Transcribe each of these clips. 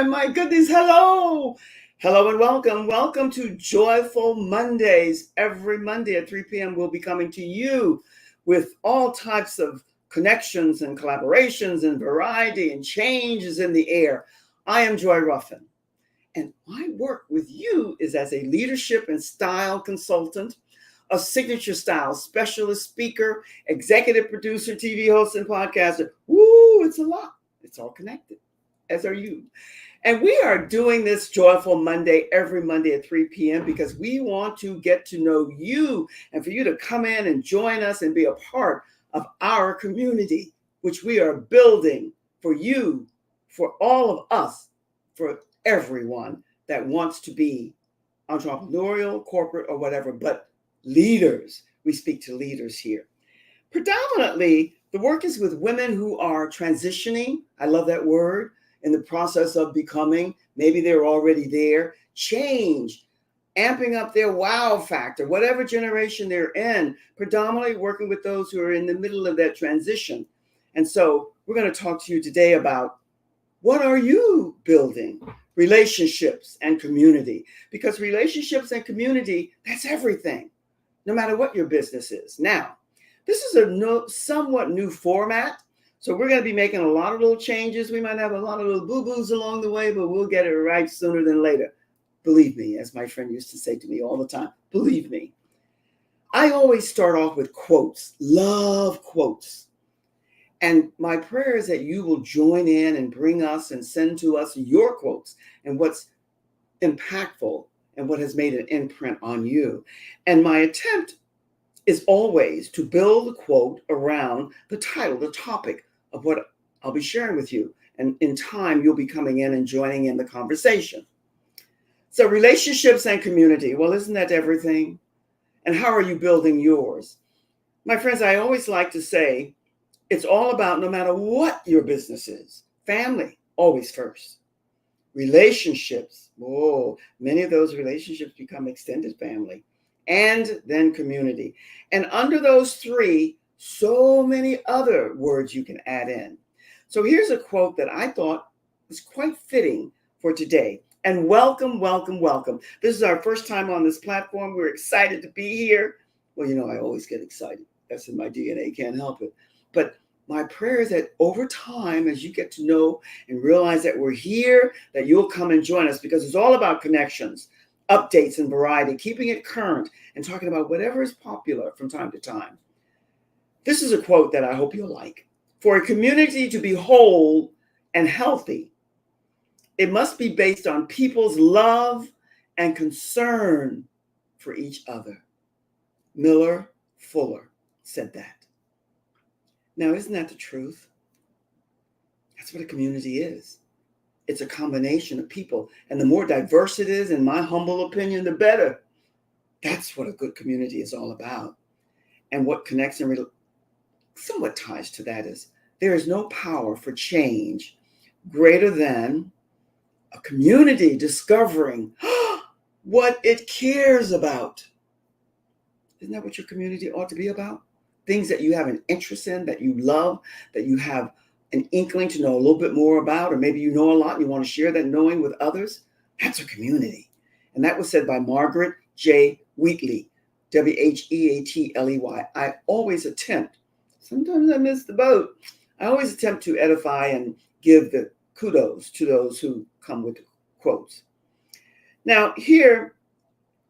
My goodness. Hello. Hello and welcome. Welcome to Joyful Mondays. Every Monday at 3 p.m., we'll be coming to you with all types of connections and collaborations and variety and changes in the air. I am Joy Ruffin, and my work with you is as a leadership and style consultant, a signature style specialist speaker, executive producer, TV host, and podcaster. Woo, it's a lot. It's all connected, as are you. And we are doing this Joyful Monday every Monday at 3 p.m. because we want to get to know you and for you to come in and join us and be a part of our community, which we are building for you, for all of us, for everyone that wants to be entrepreneurial, corporate, or whatever, but leaders. We speak to leaders here. Predominantly, the work is with women who are transitioning. I love that word. In the process of becoming, maybe they're already there, change, amping up their wow factor, whatever generation they're in, predominantly working with those who are in the middle of that transition. And so we're going to talk to you today about what are you building? Relationships and community. Because relationships and community, that's everything, no matter what your business is. Now, this is a somewhat new format. So we're going to be making a lot of little changes. We might have a lot of little boo-boos along the way, but we'll get it right sooner than later. Believe me, as my friend used to say to me all the time, believe me. I always start off with quotes, love quotes. And my prayer is that you will join in and bring us and send to us your quotes and what's impactful and what has made an imprint on you. And my attempt is always to build a quote around the title, the topic of what I'll be sharing with you. And in time, you'll be coming in and joining in the conversation. So relationships and community. Well, isn't that everything? And how are you building yours? My friends, I always like to say, it's all about no matter what your business is. Family, always first. Relationships. Oh, many of those relationships become extended family. And then community. And under those three, so many other words you can add in. So here's a quote that I thought was quite fitting for today. And welcome, welcome, welcome. This is our first time on this platform. We're excited to be here. Well, you know, I always get excited. That's in my DNA, can't help it. But my prayer is that over time, as you get to know and realize that we're here, that you'll come and join us because it's all about connections, updates and variety, keeping it current and talking about whatever is popular from time to time. This is a quote that I hope you'll like. For a community to be whole and healthy, it must be based on people's love and concern for each other. Miller Fuller said that. Now, isn't that the truth? That's what a community is. It's a combination of people. And the more diverse it is, in my humble opinion, the better. That's what a good community is all about. And what connects and somewhat ties to that is there is no power for change greater than a community discovering what it cares about. Isn't that what your community ought to be about? Things that you have an interest in, that you love, that you have an inkling to know a little bit more about, or maybe you know a lot and you want to share that knowing with others. That's a community. And that was said by Margaret J. Wheatley, Wheatley. I always attempt, sometimes I miss the boat, I always attempt to edify and give the kudos to those who come with the quotes. Now, here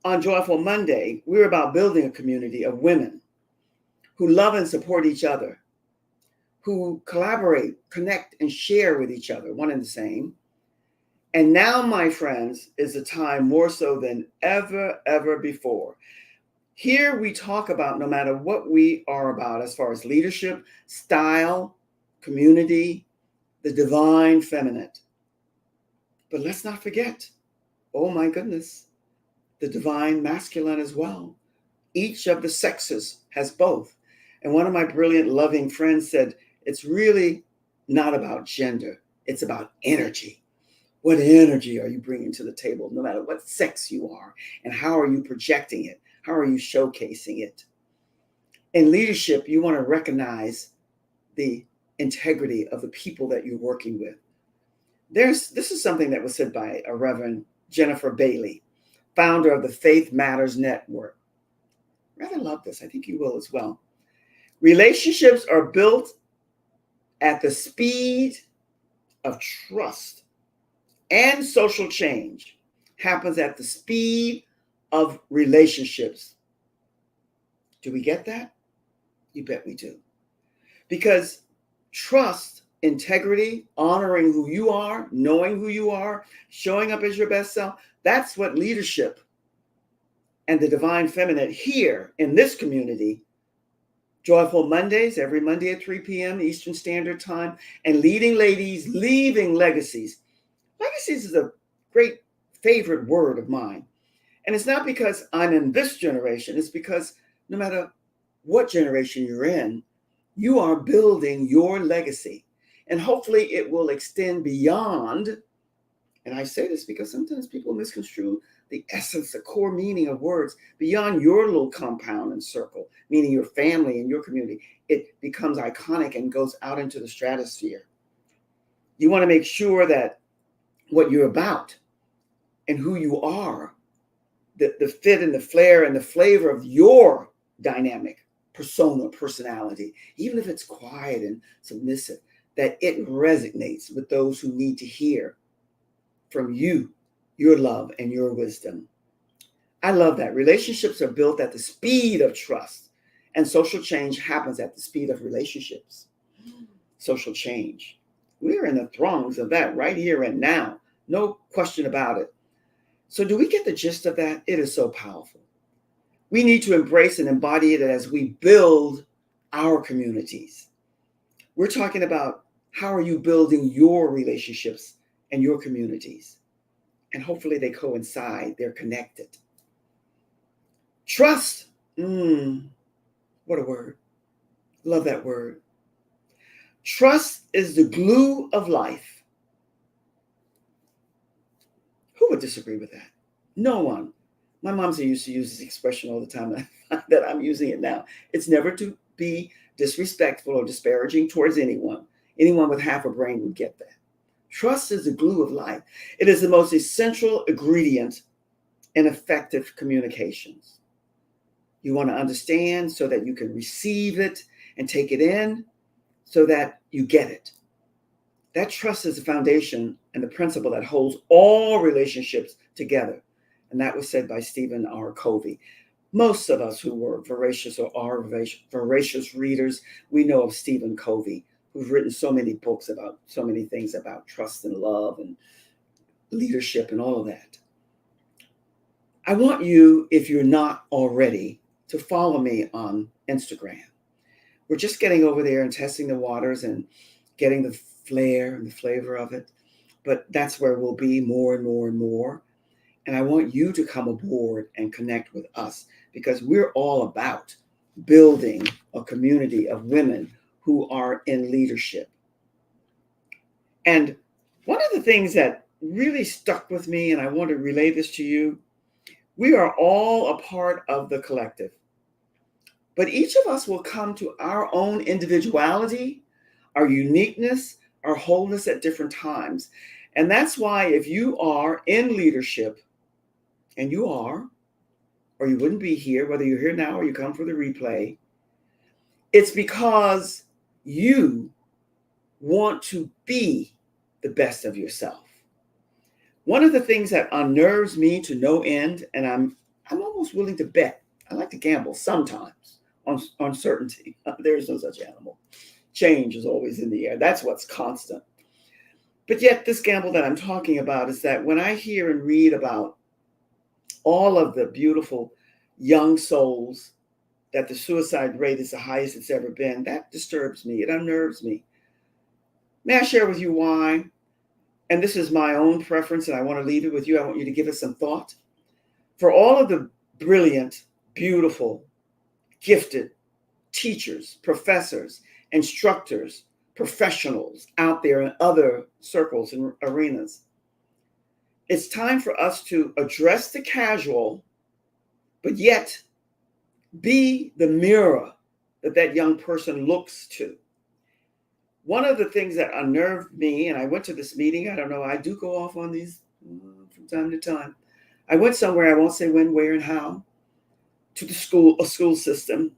on Joyful Monday, we're about building a community of women who love and support each other, who collaborate, connect, and share with each other, one and the same. And now, my friends, is a time more so than ever before. Here we talk about no matter what we are about as far as leadership, style, community, the divine feminine. But let's not forget, oh my goodness, the divine masculine as well. Each of the sexes has both. And one of my brilliant, loving friends said, it's really not about gender. It's about energy. What energy are you bringing to the table, no matter what sex you are? And how are you projecting it? How are you showcasing it? In leadership, you want to recognize the integrity of the people that you're working with. This is something that was said by a Reverend Jennifer Bailey, founder of the Faith Matters Network. Rather love this. I think you will as well. Relationships are built at the speed of trust, and social change happens at the speed of relationships. Do we get that? You bet we do. Because trust, integrity, honoring who you are, knowing who you are, showing up as your best self, that's what leadership and the divine feminine here in this community, Joyful Mondays, every Monday at 3 p.m. Eastern Standard Time, and Leading Ladies, Leaving Legacies. Legacies is a great favorite word of mine. And it's not because I'm in this generation, it's because no matter what generation you're in, you are building your legacy. And hopefully it will extend beyond, and I say this because sometimes people misconstrue the essence, the core meaning of words, beyond your little compound and circle, meaning your family and your community. It becomes iconic and goes out into the stratosphere. You want to make sure that what you're about and who you are, the fit and the flair and the flavor of your dynamic persona, personality, even if it's quiet and submissive, that it resonates with those who need to hear from you, your love and your wisdom. I love that. Relationships are built at the speed of trust, and social change happens at the speed of relationships. Social change. We're in the throngs of that right here and now. No question about it. So do we get the gist of that? It is so powerful. We need to embrace and embody it as we build our communities. We're talking about how are you building your relationships and your communities? And hopefully they coincide, they're connected. Trust. What a word. Love that word. Trust is the glue of life. Who would disagree with that? No one. My mom used to use this expression all the time that I'm using it now. It's never to be disrespectful or disparaging towards anyone. Anyone with half a brain would get that. Trust is the glue of life. It is the most essential ingredient in effective communications. You want to understand so that you can receive it and take it in so that you get it. That trust is the foundation and the principle that holds all relationships together. And that was said by Stephen R. Covey. Most of us who were voracious or are voracious readers, we know of Stephen Covey, who's written so many books about so many things about trust and love and leadership and all of that. I want you, if you're not already, to follow me on Instagram. We're just getting over there and testing the waters and getting the flair and the flavor of it. But that's where we'll be more and more and more. And I want you to come aboard and connect with us because we're all about building a community of women who are in leadership. And one of the things that really stuck with me, and I want to relay this to you, we are all a part of the collective. But each of us will come to our own individuality, our uniqueness, our wholeness at different times. And that's why if you are in leadership, and you are, or you wouldn't be here, whether you're here now or you come for the replay, it's because you want to be the best of yourself. One of the things that unnerves me to no end, and I'm almost willing to bet, I like to gamble sometimes on certainty. There is no such animal. Change is always in the air. That's what's constant. But yet this gamble that I'm talking about is that when I hear and read about all of the beautiful young souls, that the suicide rate is the highest it's ever been, that disturbs me. It unnerves me. May I share with you why? And this is my own preference, and I want to leave it with you. I want you to give it some thought. For all of the brilliant, beautiful, gifted teachers, professors, instructors, professionals out there in other circles and arenas, it's time for us to address the casual, but yet be the mirror that young person looks to. one of the things that unnerved me, and I went to this meeting, I don't know, I do go off on these from time to time. I went somewhere, I won't say when, where, and how, to a school system,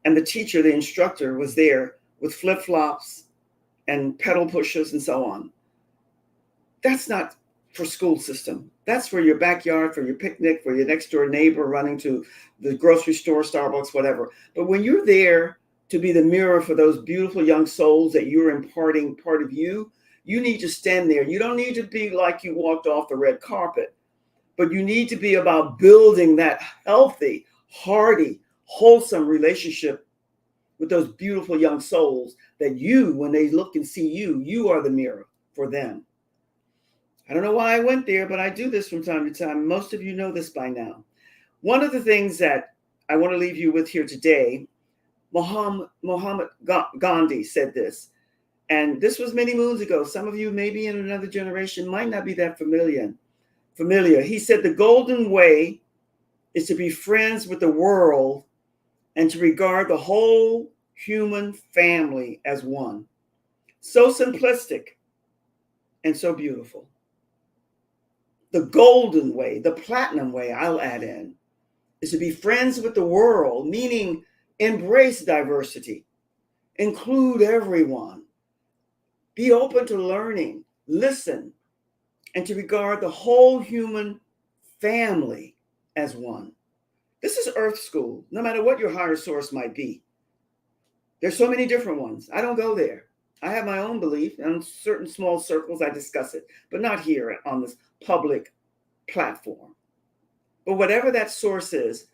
and the teacher, the instructor, was there with flip-flops and pedal pushers and so on. That's not for school system. That's for your backyard, for your picnic, for your next door neighbor running to the grocery store, Starbucks, whatever. But when you're there to be the mirror for those beautiful young souls that you're imparting part of you, you need to stand there. You don't need to be like you walked off the red carpet, but you need to be about building that healthy, hearty, wholesome relationship with those beautiful young souls that you, when they look and see you, you are the mirror for them. I don't know why I went there, but I do this from time to time. Most of you know this by now. One of the things that I want to leave you with here today, Mahatma Gandhi said this, and this was many moons ago. Some of you, maybe in another generation, might not be that familiar. He said, the golden way is to be friends with the world and to regard the whole human family as one. So simplistic and so beautiful. The golden way, the platinum way, I'll add in, is to be friends with the world, meaning embrace diversity, include everyone, be open to learning, listen, and to regard the whole human family as one. This is Earth School, no matter what your higher source might be. There's so many different ones. I don't go there. I have my own belief, and in certain small circles I discuss it, but not here on this public platform. But whatever that source is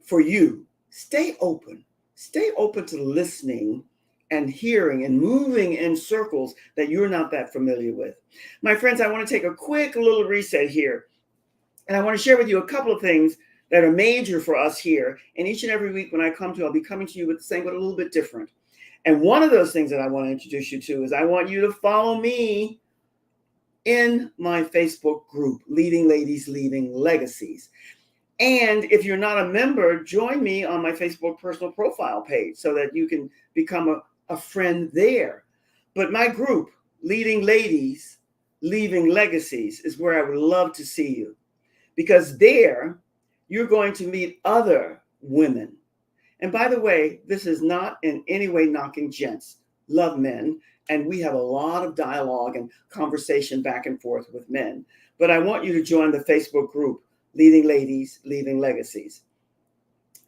for you, stay open. Stay open to listening and hearing and moving in circles that you're not that familiar with. My friends, I want to take a quick little reset here. And I want to share with you a couple of things that are major for us here. And each and every week when I come to, I'll be coming to you with the same, but a little bit different. And one of those things that I want to introduce you to is I want you to follow me in my Facebook group, Leading Ladies, Leaving Legacies. And if you're not a member, join me on my Facebook personal profile page so that you can become a friend there. But my group, Leading Ladies, Leaving Legacies, is where I would love to see you, because there you're going to meet other women. And by the way, this is not in any way knocking gents. Love men. And we have a lot of dialogue and conversation back and forth with men. But I want you to join the Facebook group, Leading Ladies, Leaving Legacies.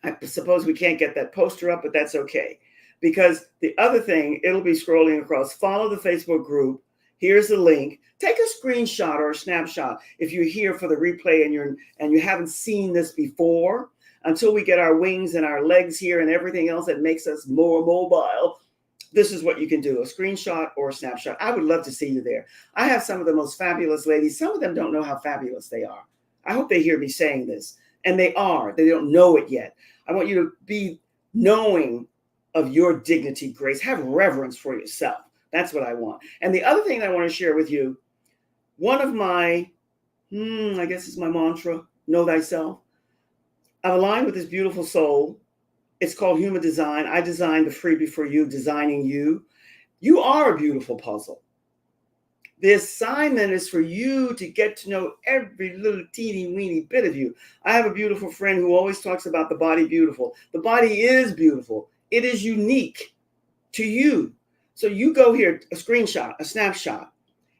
I suppose we can't get that poster up, but that's okay. Because the other thing, it'll be scrolling across. Follow the Facebook group. Here's the link. Take a screenshot or a snapshot if you're here for the replay and you haven't seen this before. Until we get our wings and our legs here and everything else that makes us more mobile, this is what you can do, a screenshot or a snapshot. I would love to see you there. I have some of the most fabulous ladies. Some of them don't know how fabulous they are. I hope they hear me saying this. And they are. They don't know it yet. I want you to be knowing of your dignity, grace. Have reverence for yourself. That's what I want. And the other thing that I want to share with you, one of my, I guess it's my mantra, know thyself. I've aligned with this beautiful soul. It's called Human Design. I designed the freebie for you, designing you. You are a beautiful puzzle. The assignment is for you to get to know every little teeny weeny bit of you. I have a beautiful friend who always talks about the body beautiful. The body is beautiful. It is unique to you. So you go here, a screenshot, a snapshot,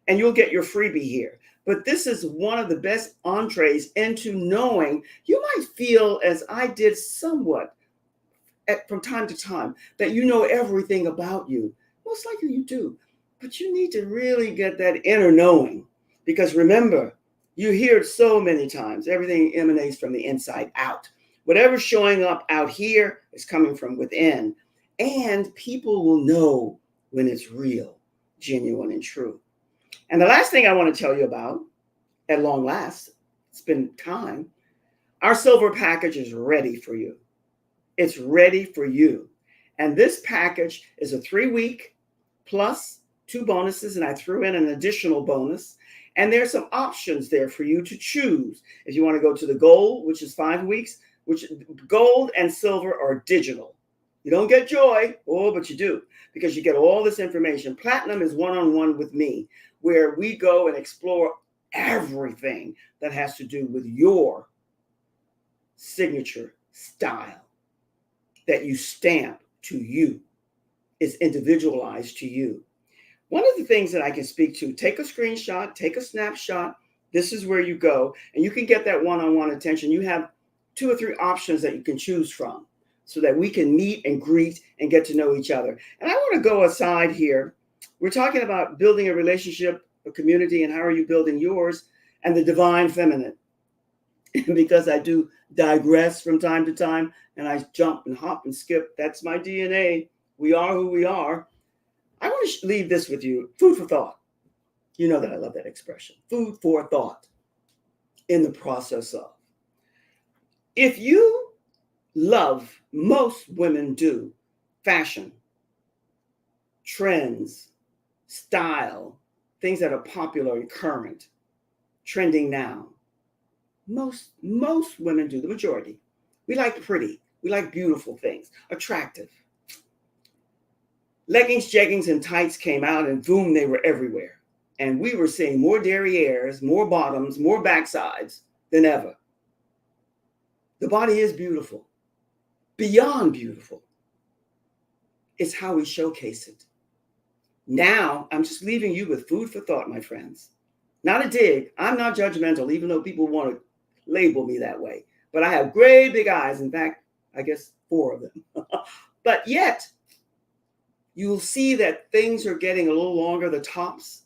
and you'll get your freebie here. But this is one of the best entrees into knowing. You might feel, as I did somewhat from time to time, that you know everything about you. Most likely you do. But you need to really get that inner knowing. Because remember, you hear it so many times. Everything emanates from the inside out. Whatever's showing up out here is coming from within. And people will know when it's real, genuine, and true. And the last thing I want to tell you about, at long last, it's been time, our silver package is ready for you. It's ready for you. And this package is a 3-week plus 2 bonuses, and I threw in an additional bonus. And there's some options there for you to choose. If you want to go to the gold, which is 5 weeks, which gold and silver are digital. You don't get joy, but you do, because you get all this information. Platinum is one-on-one with me, where we go and explore everything that has to do with your signature style that you stamp to you. It's individualized to you. One of the things that I can speak to, take a screenshot, take a snapshot. This is where you go, and you can get that one-on-one attention. You have 2 or 3 options that you can choose from so that we can meet and greet and get to know each other. And I want to go aside here. We're talking about building a relationship, a community, and how are you building yours, and the divine feminine. Because I do digress from time to time, and I jump and hop and skip. That's my DNA. We are who we are. I want to leave this with you. Food for thought. You know that I love that expression. Food for thought in the process of. If you love, most women do, fashion, trends, style, things that are popular and current, trending now. Most women do, the majority. We like pretty. We like beautiful things, attractive. Leggings, jeggings, and tights came out, and boom, they were everywhere. And we were seeing more derrieres, more bottoms, more backsides than ever. The body is beautiful, beyond beautiful. It's how we showcase it. Now, I'm just leaving you with food for thought, my friends. Not a dig. I'm not judgmental, even though people want to label me that way. But I have great big eyes. In fact, I guess 4 of them. But yet, you'll see that things are getting a little longer, the tops,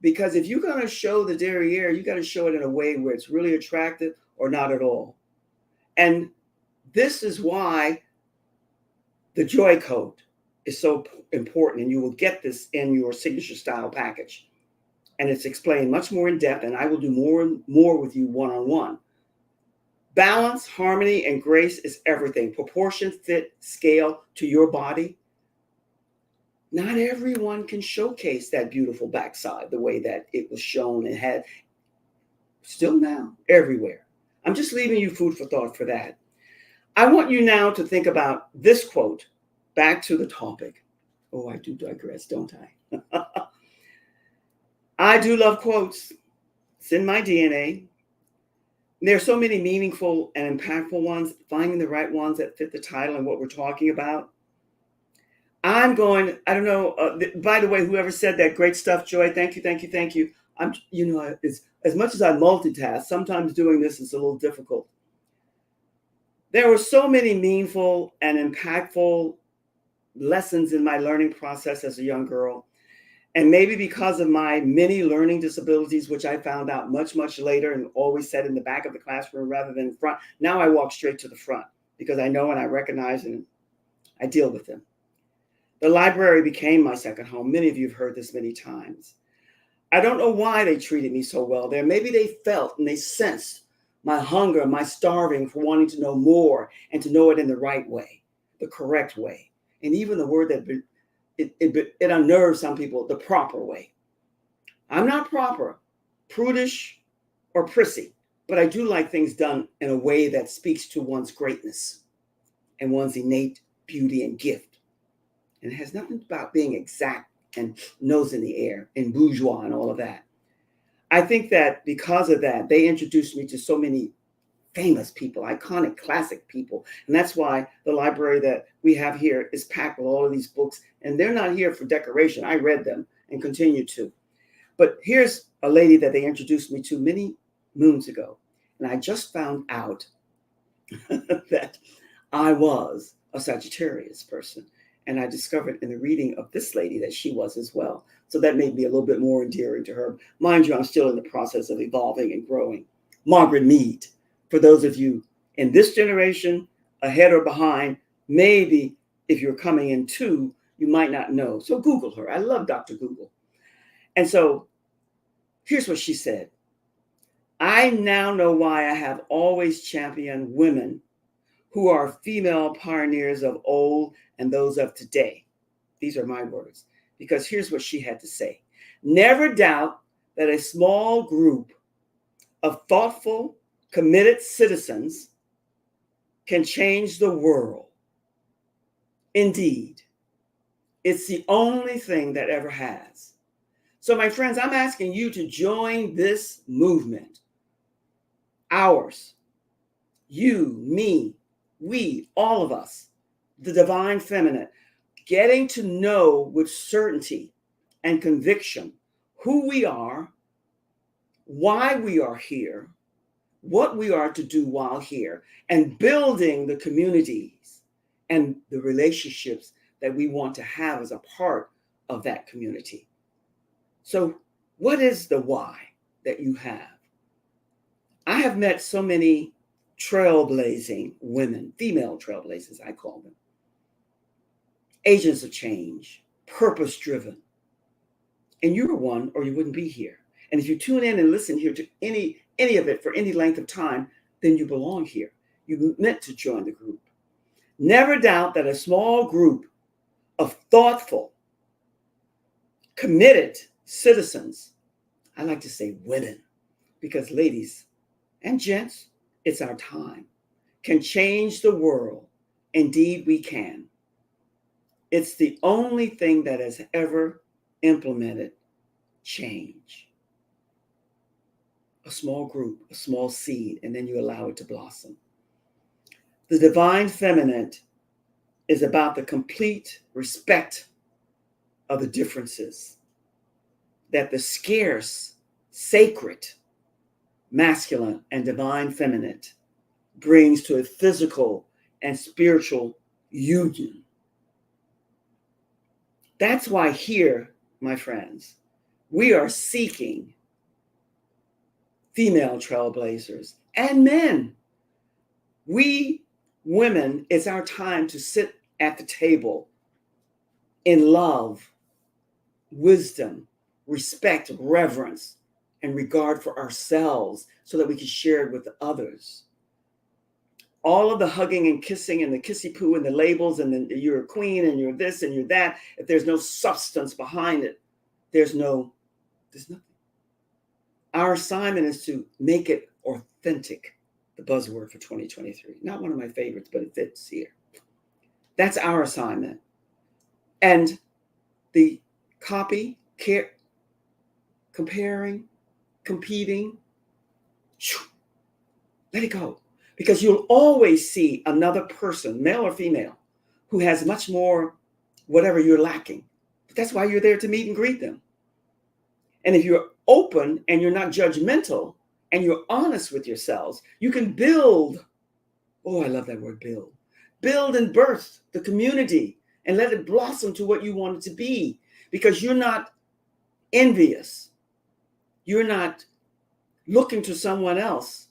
because if you're going to show the derriere, you got to show it in a way where it's really attractive or not at all. And this is why the joy code is so important, and you will get this in your signature style package. And it's explained much more in depth, and I will do more and more with you one-on-one. Balance, harmony, and grace is everything. Proportion, fit, scale to your body. Not everyone can showcase that beautiful backside the way that it was shown and had still now everywhere. I'm just leaving you food for thought for that. I want you now to think about this quote, back to the topic. Oh, I do digress, don't I? I do love quotes. It's in my DNA. There are so many meaningful and impactful ones, finding the right ones that fit the title and what we're talking about. I don't know, by the way, whoever said that, great stuff, Joy. Thank you. It's, as much as I multitask, sometimes doing this is a little difficult. There were so many meaningful and impactful lessons in my learning process as a young girl. And maybe because of my many learning disabilities, which I found out much, much later and always sat in the back of the classroom rather than in front. Now I walk straight to the front because I know and I recognize and I deal with them. The library became my second home. Many of you have heard this many times. I don't know why they treated me so well there. Maybe they felt and they sensed my hunger, my starving for wanting to know more and to know it in the right way, the correct way. And even the word that it unnerves some people, the proper way. I'm not proper, prudish, or prissy, but I do like things done in a way that speaks to one's greatness and one's innate beauty and gift. And it has nothing about being exact and nose in the air and bourgeois and all of that. I think that because of that, they introduced me to so many famous people, iconic, classic people. And that's why the library that we have here is packed with all of these books. And they're not here for decoration. I read them and continue to. But here's a lady that they introduced me to many moons ago. And I just found out that I was a Sagittarius person. And I discovered in the reading of this lady that she was as well. So that made me a little bit more endearing to her. Mind you, I'm still in the process of evolving and growing. Margaret Mead, for those of you in this generation, ahead or behind, maybe if you're coming in too, you might not know. So Google her. I love Dr. Google. And so here's what she said. I now know why I have always championed women who are female pioneers of old and those of today. These are my words, because here's what she had to say. Never doubt that a small group of thoughtful, committed citizens can change the world. Indeed, it's the only thing that ever has. So, my friends, I'm asking you to join this movement. Ours, you, me, we, all of us, the divine feminine, getting to know with certainty and conviction who we are, why we are here, what we are to do while here, and building the communities and the relationships that we want to have as a part of that community. So, what is the why that you have? I have met so many trailblazing women, female trailblazers, I call them, agents of change, purpose driven. And you're one, or you wouldn't be here. And if you tune in and listen here to any of it for any length of time, then you belong here. You meant to join the group. Never doubt that a small group of thoughtful, committed citizens, I like to say women, because ladies and gents, it's our time, can change the world. Indeed, we can. It's the only thing that has ever implemented change. A small group, a small seed, and then you allow it to blossom. The divine feminine is about the complete respect of the differences that the scarce, sacred, masculine, and divine feminine brings to a physical and spiritual union. That's why here, my friends, we are seeking female trailblazers and men. We women, it's our time to sit at the table in love, wisdom, respect, reverence, and regard for ourselves so that we can share it with others. All of the hugging and kissing and the kissy poo and the labels and then you're a queen and you're this and you're that, if there's no substance behind it, there's nothing. Our assignment is to make it authentic, the buzzword for 2023. Not one of my favorites, but it fits here. That's our assignment. And the comparing, competing, let it go. Because you'll always see another person, male or female, who has much more whatever you're lacking. But that's why you're there to meet and greet them. And if you're open and you're not judgmental and you're honest with yourselves, you can build. Oh, I love that word, build. Build and birth the community and let it blossom to what you want it to be, because you're not envious. You're not looking to someone else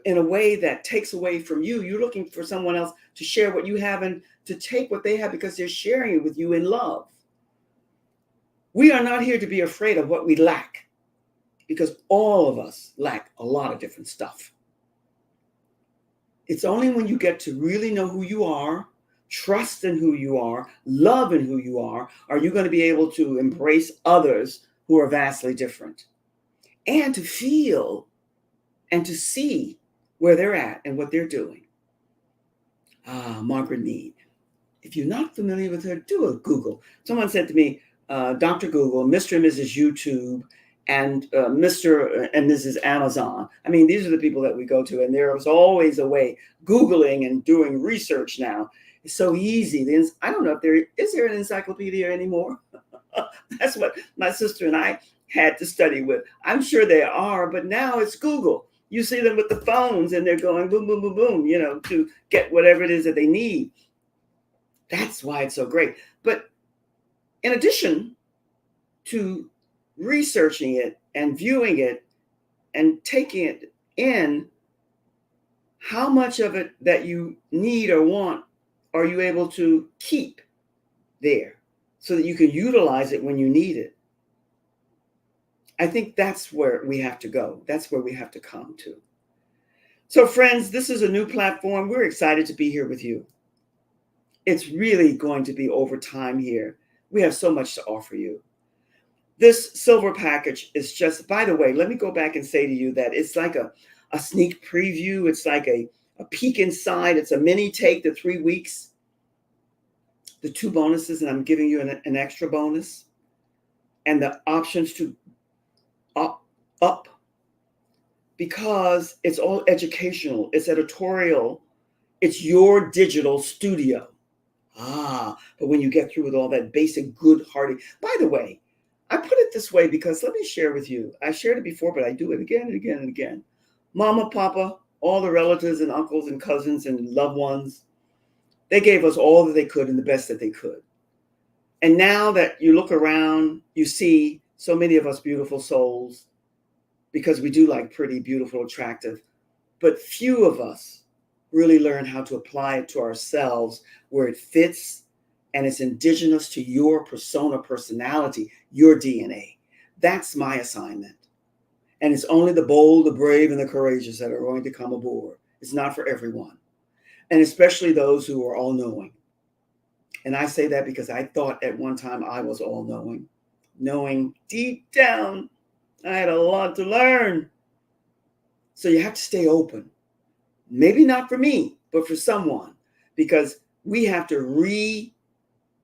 in a way that takes away from you. You're looking for someone else to share what you have and to take what they have because they're sharing it with you in love. We are not here to be afraid of what we lack, because all of us lack a lot of different stuff. It's only when you get to really know who you are, trust in who you are, love in who you are you going to be able to embrace others who are vastly different, and to feel and to see where they're at and what they're doing. Margaret Mead. If you're not familiar with her, do a Google. Someone said to me, Dr. Google, Mr. and Mrs. YouTube, and Mr. and Mrs. Amazon. I mean, these are the people that we go to, and there is always a way. Googling and doing research now is so easy. I don't know if there is an encyclopedia anymore. That's what my sister and I had to study with. I'm sure there are, but now it's Google. You see them with the phones, and they're going boom, boom, boom, boom, to get whatever it is that they need. That's why it's so great. But in addition to researching it and viewing it and taking it in, how much of it that you need or want are you able to keep there so that you can utilize it when you need it? I think that's where we have to go. That's where we have to come to. So friends, this is a new platform. We're excited to be here with you. It's really going to be over time here. We have so much to offer you. This silver package is just, by the way, let me go back and say to you that it's like a sneak preview. It's like a peek inside. It's a mini take, the 3 weeks. the 2 bonuses, and I'm giving you an extra bonus, and the options to up, because it's all educational, it's editorial, it's your digital studio. But when you get through with all that basic good hearty, by the way, I put it this way because let me share with you. I shared it before, but I do it again and again and again. Mama, Papa, all the relatives and uncles and cousins and loved ones, they gave us all that they could and the best that they could. And now that you look around, you see so many of us beautiful souls, because we do like pretty, beautiful, attractive, but few of us really learn how to apply it to ourselves where it fits and it's indigenous to your persona, personality, your DNA. That's my assignment. And it's only the bold, the brave, and the courageous that are going to come aboard. It's not for everyone. And especially those who are all-knowing. And I say that because I thought at one time I was all-knowing. Knowing deep down, I had a lot to learn. So you have to stay open. Maybe not for me, but for someone. Because we have to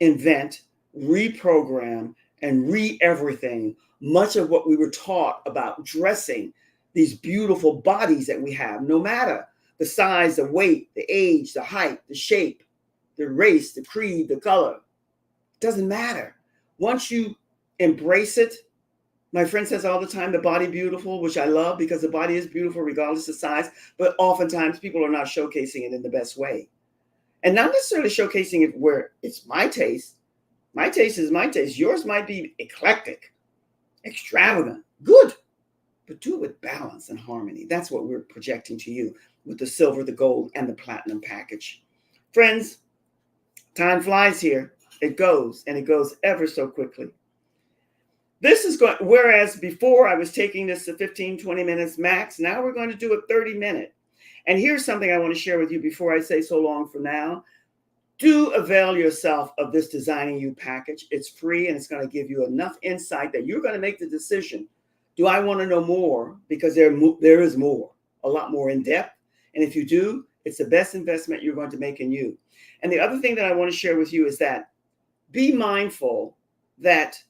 reinvent, reprogram, and re-everything much of what we were taught about dressing these beautiful bodies that we have, no matter the size, the weight, the age, the height, the shape, the race, the creed, the color. Doesn't matter. Once you embrace it, my friend says all the time, the body beautiful, which I love because the body is beautiful regardless of size, but oftentimes people are not showcasing it in the best way. And not necessarily showcasing it where it's my taste. My taste is my taste. Yours might be eclectic, extravagant, good, but do it with balance and harmony. That's what we're projecting to you with the silver, the gold, and the platinum package. Friends, time flies here. It goes, and it goes ever so quickly. This is going, whereas before I was taking this to 15, 20 minutes max, now we're going to do a 30-minute. And here's something I want to share with you before I say so long for now. Do avail yourself of this Designing You package. It's free, and it's going to give you enough insight that you're going to make the decision. Do I want to know more? Because there is more, a lot more in depth. And if you do, it's the best investment you're going to make in you. And the other thing that I want to share with you is that be mindful that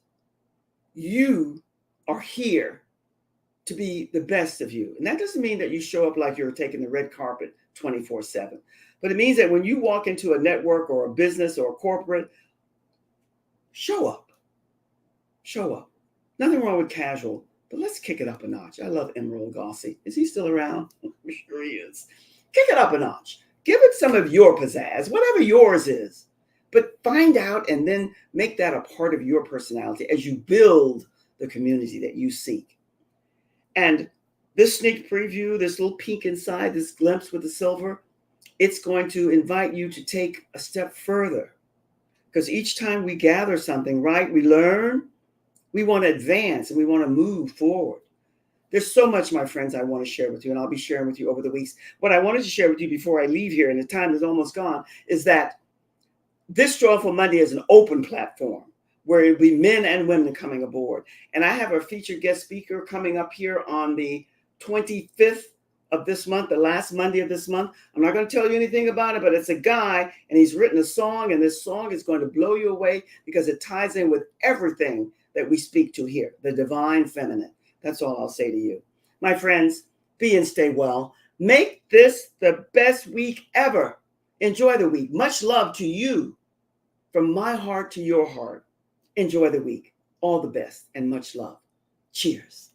you are here to be the best of you. And that doesn't mean that you show up like you're taking the red carpet 24/7. But it means that when you walk into a network or a business or a corporate, show up. Show up. Nothing wrong with casual, but let's kick it up a notch. I love Emerald Gossi. Is he still around? I'm sure he is. Kick it up a notch. Give it some of your pizzazz, whatever yours is. But find out and then make that a part of your personality as you build the community that you seek. And this sneak preview, this little peek inside, this glimpse with the silver, it's going to invite you to take a step further. Because each time we gather something, right, we learn, we want to advance and we want to move forward. There's so much, my friends, I want to share with you, and I'll be sharing with you over the weeks. What I wanted to share with you before I leave here, and the time is almost gone, is that this Joyful Monday is an open platform where it'll be men and women coming aboard. And I have a featured guest speaker coming up here on the 25th of this month, the last Monday of this month. I'm not going to tell you anything about it, but it's a guy, and he's written a song, and this song is going to blow you away because it ties in with everything that we speak to here, the divine feminine. That's all I'll say to you. My friends, be and stay well. Make this the best week ever. Enjoy the week. Much love to you. From my heart to your heart. Enjoy the week. All the best and much love. Cheers.